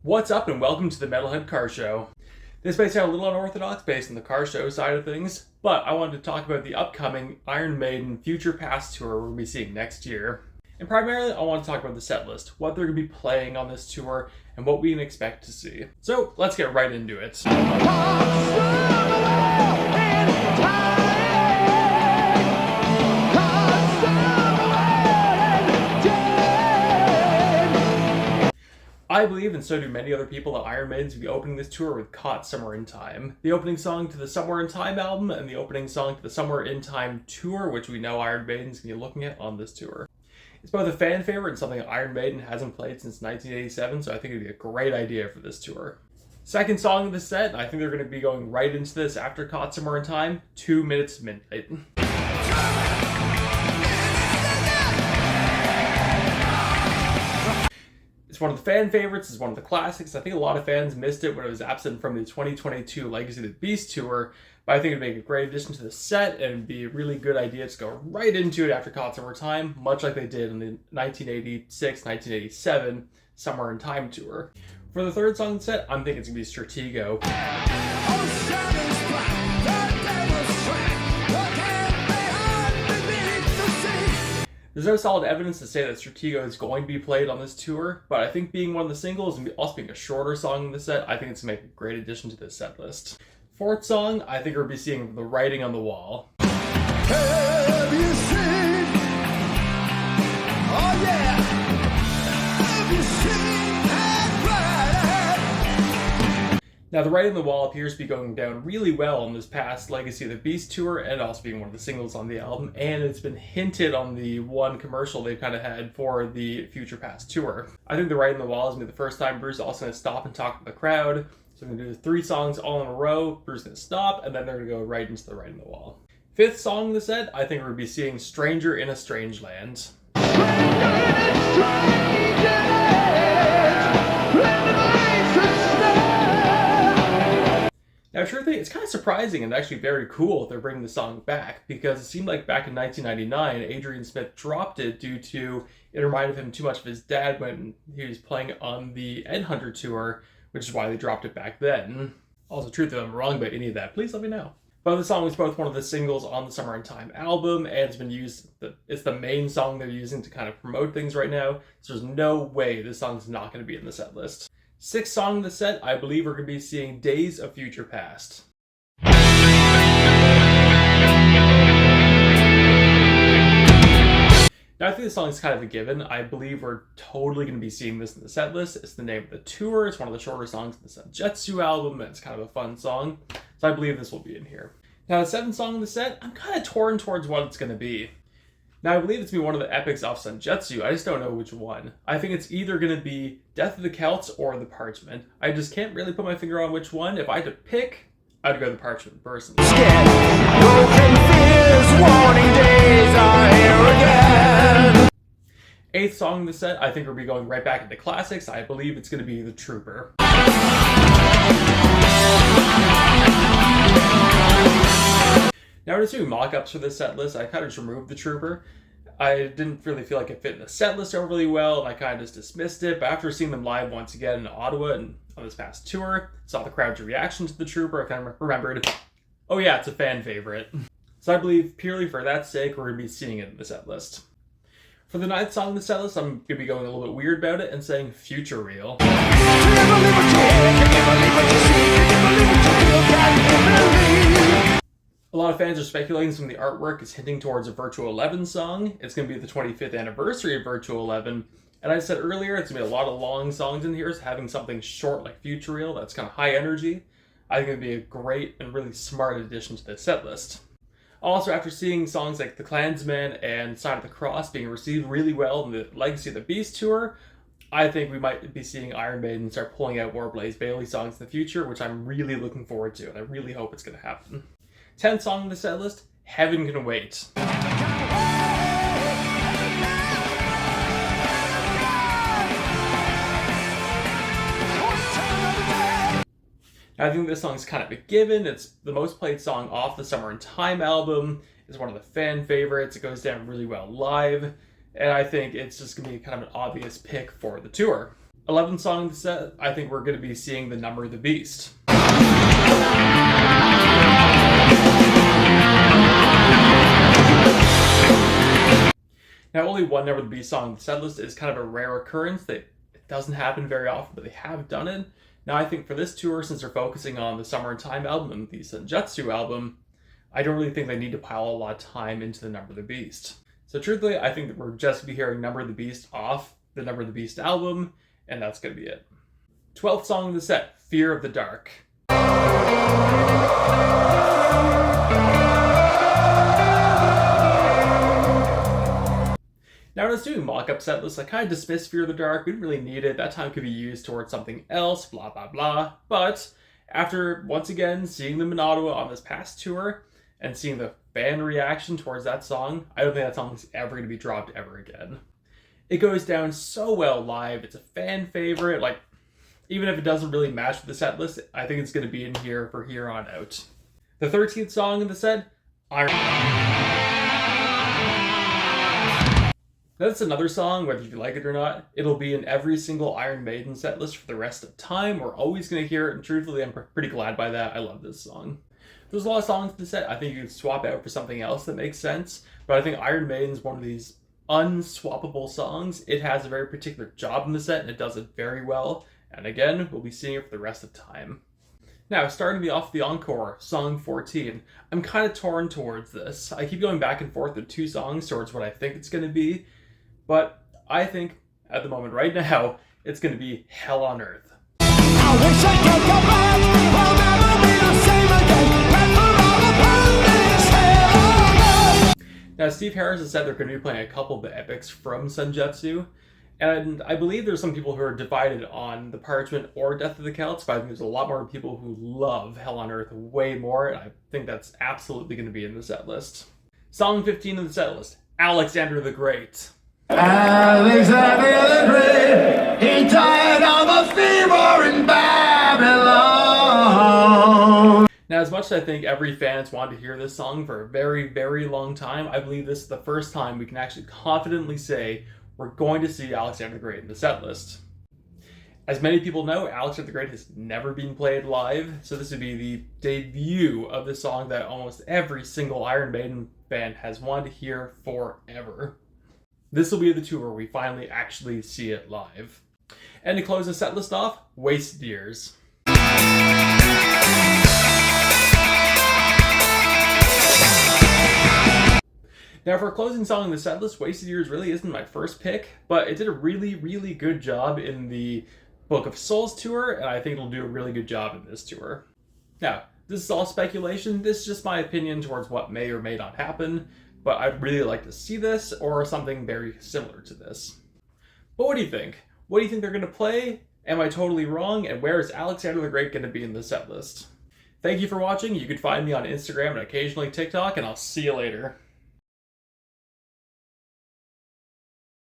What's up and welcome to the Metalhead Car Show. This may sound a little unorthodox based on the car show side of things, but I wanted to talk about the upcoming Iron Maiden Future Past tour we'll be seeing next year. And primarily I want to talk about the set list, what they're going to be playing on this tour, and what we can expect to see. So let's get right into it. I believe, and so do many other people, that Iron Maiden's will be opening this tour with Caught Somewhere in Time. The opening song to the Somewhere in Time album, and the opening song to the Somewhere in Time tour, which we know Iron Maiden's going to be looking at on this tour. It's both a fan favorite and something Iron Maiden hasn't played since 1987, so I think it'd be a great idea for this tour. Second song of the set, I think they're going to be going right into this after Caught Somewhere in Time, 2 Minutes to Midnight. It's one of the fan favorites, it's one of the classics. I think a lot of fans missed it when it was absent from the 2022 Legacy of the Beast tour, but I think it'd make a great addition to the set and it'd be a really good idea to go right into it after Caught Somewhere in Time, much like they did in the 1986-1987 Somewhere in Time tour. For the third song in the set, I'm thinking it's going to be Stratego. There's no solid evidence to say that Stratego is going to be played on this tour, but I think being one of the singles and also being a shorter song in the set, I think it's going to make a great addition to this set list. Fourth song, I think we'll be seeing The Writing on the Wall. Have you seen? Oh yeah! Have you seen that writing? Now, The Writing on the Wall appears to be going down really well on this past Legacy of the Beast tour, and also being one of the singles on the album, and it's been hinted on the one commercial they've kind of had for the Future Past tour. I think The Writing on the Wall is going to be the first time Bruce is also going to stop and talk to the crowd. So we're going to do 3 songs all in a row, Bruce is going to stop, and then they're going to go right into The Writing on the Wall. Fifth song in the set, I think we're going to be seeing Stranger in a Strange Land. Now, I sure think it's kind of surprising and actually very cool if they're bringing the song back, because it seemed like back in 1999, Adrian Smith dropped it due to it reminded him too much of his dad when he was playing on the Ed Hunter tour, which is why they dropped it back then. Also, truth if I'm wrong about any of that, please let me know. But the song is both one of the singles on the Summer in Time album, and it's been used, it's the main song they're using to kind of promote things right now, so there's no way this song's not going to be in the set list. Sixth song in the set, I believe we're going to be seeing Days of Future Past. Now, I think this song is kind of a given. I believe we're totally going to be seeing this in the set list. It's the name of the tour. It's one of the shorter songs in the Senjutsu album, and it's kind of a fun song. So I believe this will be in here. Now, the seventh song in the set, I'm kind of torn towards what it's going to be. Now, I believe it's going to be one of the epics off Senjutsu. I just don't know which one. I think it's either going to be Death of the Celts or The Parchment. I just can't really put my finger on which one. If I had to pick, I'd go The Parchment personally. Eighth song in the set, I think we'll be going right back into classics. I believe it's going to be The Trooper. Now, we're just doing mock-ups for this set list. I kind of just removed The Trooper. I didn't really feel like it fit in the set list overly well, and I kind of just dismissed it. But after seeing them live once again in Ottawa and on this past tour, saw the crowd's reaction to The Trooper, I kind of remembered, oh yeah, it's a fan favorite. So I believe purely for that sake, we're going to be seeing it in the set list. For the ninth song in the set list, I'm going to be going a little bit weird about it and saying Future Real. A lot of fans are speculating some of the artwork is hinting towards a Virtual 11 song. It's going to be the 25th anniversary of Virtual 11. And I said earlier, it's going to be a lot of long songs in here, so having something short like Future Real that's kind of high energy, I think it would be a great and really smart addition to this set list. Also, after seeing songs like The Klansman and Sign of the Cross being received really well in the Legacy of the Beast tour, I think we might be seeing Iron Maiden start pulling out more Blaze Bayley songs in the future, which I'm really looking forward to, and I really hope it's going to happen. 10th song on the set list, Heaven Can Wait. I think this song's kind of a given. It's the most played song off the Summer in Time album. It's one of the fan favorites. It goes down really well live. And I think it's just going to be kind of an obvious pick for the tour. 11th song in the set, I think we're going to be seeing the Number of the Beast. Now, only one Number of the Beast song in the set list is kind of a rare occurrence. It doesn't happen very often, but they have done it. Now, I think for this tour, since they're focusing on the Summer in Time album and the Senjutsu album, I don't really think they need to pile a lot of time into the Number of the Beast. So truthfully, I think that we're just going to be hearing Number of the Beast off the Number of the Beast album, and that's going to be it. 12th song in the set, Fear of the Dark. Now, when I was doing mock-up set lists, I kind of dismissed Fear of the Dark. We didn't really need it. That time could be used towards something else, blah, blah, blah. But after, once again, seeing them in Ottawa on this past tour and seeing the fan reaction towards that song, I don't think that song's ever going to be dropped ever again. It goes down so well live. It's a fan favorite. Like, even if it doesn't really match with the set list, I think it's going to be in here for here on out. The 13th song in the set, Iron. That's another song, whether you like it or not. It'll be in every single Iron Maiden set list for the rest of time. We're always going to hear it, and truthfully, I'm pretty glad by that. I love this song. There's a lot of songs in the set I think you could swap out for something else that makes sense, but I think Iron Maiden's one of these unswappable songs. It has a very particular job in the set, and it does it very well. And again, we'll be seeing it for the rest of time. Now, starting me off the encore, song 14. I'm kind of torn towards this. I keep going back and forth with two songs towards what I think it's going to be. But I think, at the moment right now, it's going to be Hell on Earth. I wish I could go back, I'll never be the same again, hell on earth. Now, Steve Harris has said they're going to be playing a couple of the epics from Senjutsu, and I believe there's some people who are divided on the Parchment or Death of the Celts, but I think there's a lot more people who love Hell on Earth way more, and I think that's absolutely going to be in the set list. Song 15 in the set list, Alexander the Great. Alexander the Great, he died of a fever in Babylon. Now, as much as I think every fan's wanted to hear this song for a very, very long time, I believe this is the first time we can actually confidently say we're going to see Alexander the Great in the set list. As many people know, Alexander the Great has never been played live, so this would be the debut of the song that almost every single Iron Maiden fan has wanted to hear forever. This will be the tour where we finally actually see it live. And to close the set list off, Wasted Years. Now, for a closing song in the set list, Wasted Years really isn't my first pick, but it did a really, really good job in the Book of Souls tour, and I think it'll do a really good job in this tour. Now, this is all speculation. This is just my opinion towards what may or may not happen. But I'd really like to see this or something very similar to this. But what do you think? What do you think they're going to play? Am I totally wrong? And where is Alexander the Great going to be in the set list? Thank you for watching. You can find me on Instagram and occasionally TikTok, and I'll see you later.